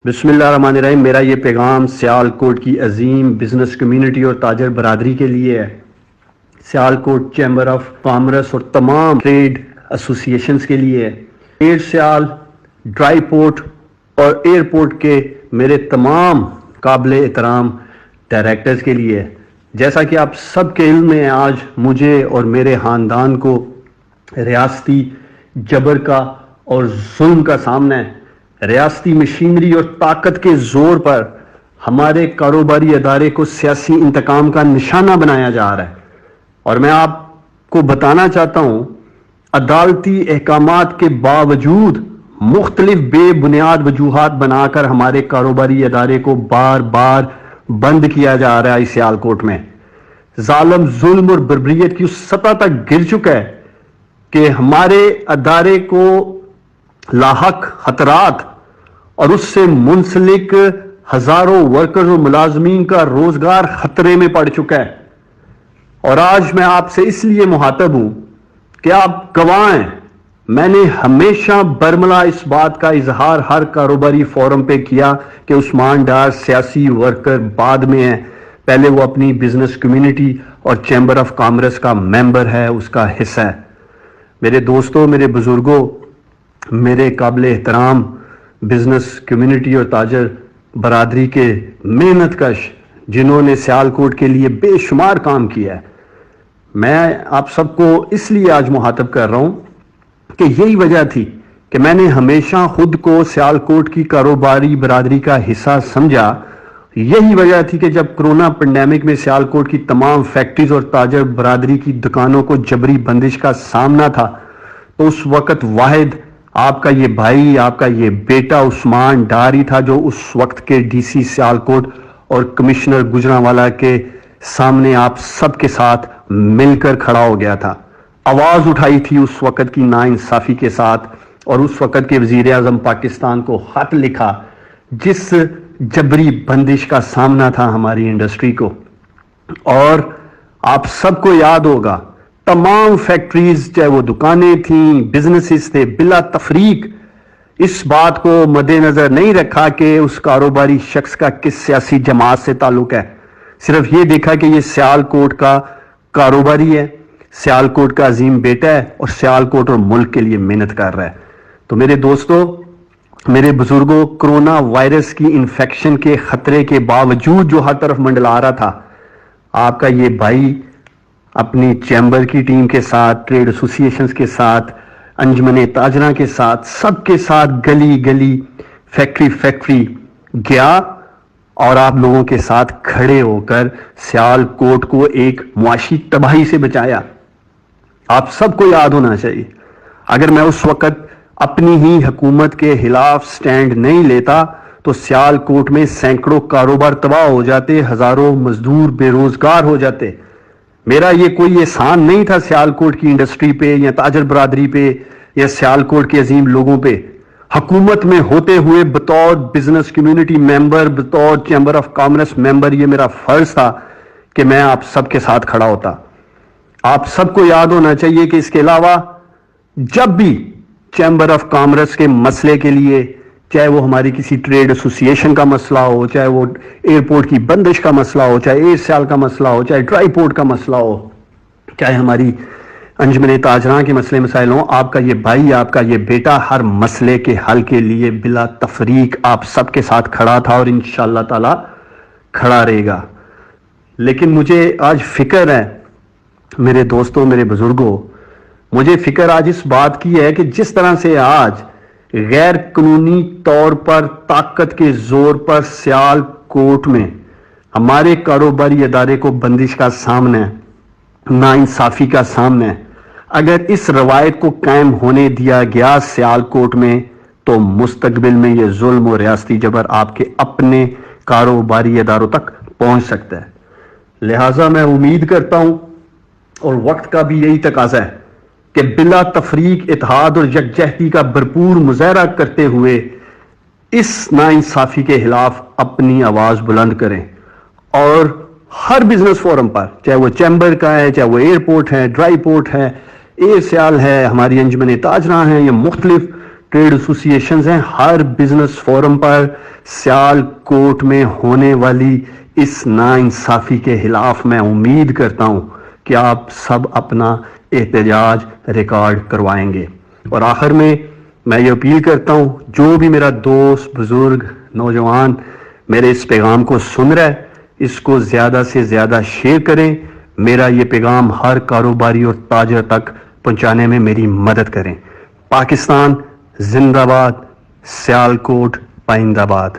बिस्मिल्लाहिर्रहमानिर्रहीम। मेरा ये पैगाम सियालकोट की अजीम बिजनेस कम्युनिटी और ताजर बरादरी के लिए है। सियालकोट चैम्बर ऑफ कॉमर्स और तमाम ट्रेड एसोसिएशंस के लिए है। एयर सियाल, ड्राई पोर्ट और एयरपोर्ट के मेरे तमाम काबिल एहतराम डायरेक्टर्स के लिए है। जैसा कि आप सब के इल्म में, आज मुझे और मेरे ख़ानदान को रियासती जबर का और जुल्म का सामना है। रियासती मशीनरी और ताकत के जोर पर हमारे कारोबारी अदारे को सियासी इंतकाम का निशाना बनाया जा रहा है। और मैं आपको बताना चाहता हूं, अदालती अहकामात के बावजूद मुख्तलिफ बेबुनियाद वजूहात बनाकर हमारे कारोबारी अदारे को बार बार बंद किया जा रहा है। सियालकोट में जालिम जुल्म और बर्बरियत की उस सतह तक गिर चुका है कि हमारे अदारे को लाहक खतरात और उससे मुंसलिक हजारों वर्कर्स और मुलाजमीन का रोजगार खतरे में पड़ चुका है। और आज मैं आपसे इसलिए मुहातब हूं कि आप गवाह हैं। मैंने हमेशा बरमला इस बात का इजहार हर कारोबारी फोरम पे किया कि उस्मान डार सियासी वर्कर बाद में है, पहले वो अपनी बिजनेस कम्युनिटी और चैम्बर ऑफ कॉमर्स का मेंबर है, उसका हिस्सा है। मेरे दोस्तों, मेरे बुजुर्गों, मेरे काबिल एहतराम बिजनेस कम्युनिटी और ताजर बरादरी के मेहनत कश, जिन्होंने सियालकोट के लिए बेशुमार काम किया है, मैं आप सबको इसलिए आज मुहातब कर रहा हूं कि यही वजह थी कि मैंने हमेशा खुद को सियालकोट की कारोबारी बरादरी का हिस्सा समझा। यही वजह थी कि जब कोरोना पेंडेमिक में सियालकोट की तमाम फैक्ट्रीज और ताजर बरादरी की दुकानों को जबरी बंदिश का सामना था, तो उस वक्त वाहिद आपका ये भाई, आपका ये बेटा उस्मान डार ही था जो उस वक्त के डीसी सियालकोट और कमिश्नर गुजरांवाला के सामने आप सबके साथ मिलकर खड़ा हो गया था। आवाज उठाई थी उस वक्त की नाइंसाफी के साथ, और उस वक्त के वजीर आजम पाकिस्तान को खत लिखा जिस जबरी बंदिश का सामना था हमारी इंडस्ट्री को। और आप सबको याद होगा, तमाम फैक्ट्रीज, चाहे वो दुकानें थीं, बिजनेसेस थे, बिला तफरीक इस बात को मद्देनजर नहीं रखा कि उस कारोबारी शख्स का किस सियासी जमात से ताल्लुक है। सिर्फ ये देखा कि ये सियालकोट का कारोबारी है, सियालकोट का अजीम बेटा है और सियालकोट और मुल्क के लिए मेहनत कर रहा है। तो मेरे दोस्तों, मेरे बुजुर्गों, कोरोना वायरस की इन्फेक्शन के खतरे के बावजूद जो हर तरफ मंडला रहा था, आपका ये भाई अपनी चैम्बर की टीम के साथ, ट्रेड एसोसिएशंस के साथ, अंजमने ताजरा के साथ, सबके साथ गली गली, फैक्ट्री फैक्ट्री गया और आप लोगों के साथ खड़े होकर सियालकोट को एक मुआशी तबाही से बचाया। आप सबको याद होना चाहिए, अगर मैं उस वक्त अपनी ही हुकूमत के खिलाफ स्टैंड नहीं लेता तो सियालकोट में सैकड़ों कारोबार तबाह हो जाते, हजारों मजदूर बेरोजगार हो जाते। मेरा ये कोई एहसान नहीं था सियालकोट की इंडस्ट्री पे या ताजर बरादरी पे या सियालकोट के अजीम लोगों पे। हुकूमत में होते हुए बतौर बिजनेस कम्युनिटी मेंबर, बतौर चैम्बर ऑफ कॉमर्स मेंबर, ये मेरा फर्ज था कि मैं आप सबके साथ खड़ा होता। आप सबको याद होना चाहिए कि इसके अलावा जब भी चैम्बर ऑफ कॉमर्स के मसले के लिए, चाहे वो हमारी किसी ट्रेड एसोसिएशन का मसला हो, चाहे वो एयरपोर्ट की बंदिश का मसला हो, चाहे एयर सियाल का मसला हो, चाहे ड्राई पोर्ट का मसला हो, चाहे हमारी अंजमने ताजरा के मसले मसाइल हो, आपका ये भाई, आपका ये बेटा हर मसले के हल के लिए बिला तफरीक आप सबके साथ खड़ा था और इंशाअल्लाह ताला खड़ा रहेगा। लेकिन मुझे आज फिक्र है, मेरे दोस्तों, मेरे बुजुर्गों, मुझे फिक्र आज इस बात की है कि जिस तरह से आज गैर कानूनी तौर पर ताकत के जोर पर सियालकोट में हमारे कारोबारी अदारे को बंदिश का सामना है, नाइंसाफी का सामना है, अगर इस रवायत को कायम होने दिया गया सियालकोट में, तो मुस्तकबिल में यह जुल्म और रियासती जबर आपके अपने कारोबारी अदारों तक पहुंच सकता है। लिहाजा मैं उम्मीद करता हूं, और वक्त का भी यही तकाजा है, कि बिला तफरीक इत्तेहाद और यकजहती का भरपूर मुजाहरा करते हुए इस नाइंसाफी के खिलाफ अपनी आवाज बुलंद करें। और हर बिजनेस फोरम पर, चाहे वो चैम्बर का है, चाहे वो एयरपोर्ट है, ड्राई पोर्ट है, एयर सियाल है, हमारी अंजमने ताजरा है, या मुख्तलिफ ٹریڈ ایسوسیشنز ہیں، ہر بزنس فورم پر سیال کوٹ میں ہونے والی اس ناانصافی کے خلاف میں امید کرتا ہوں کہ آپ سب اپنا احتجاج ریکارڈ کروائیں گے۔ اور آخر میں یہ اپیل کرتا ہوں، جو بھی میرا دوست، بزرگ، نوجوان میرے اس پیغام کو سن رہا ہے، اس کو زیادہ سے زیادہ شیئر کریں، میرا یہ پیغام ہر کاروباری اور تاجر تک پہنچانے میں میری مدد کریں۔ پاکستان زندہ باد، سیال کوٹ پائندہ باد۔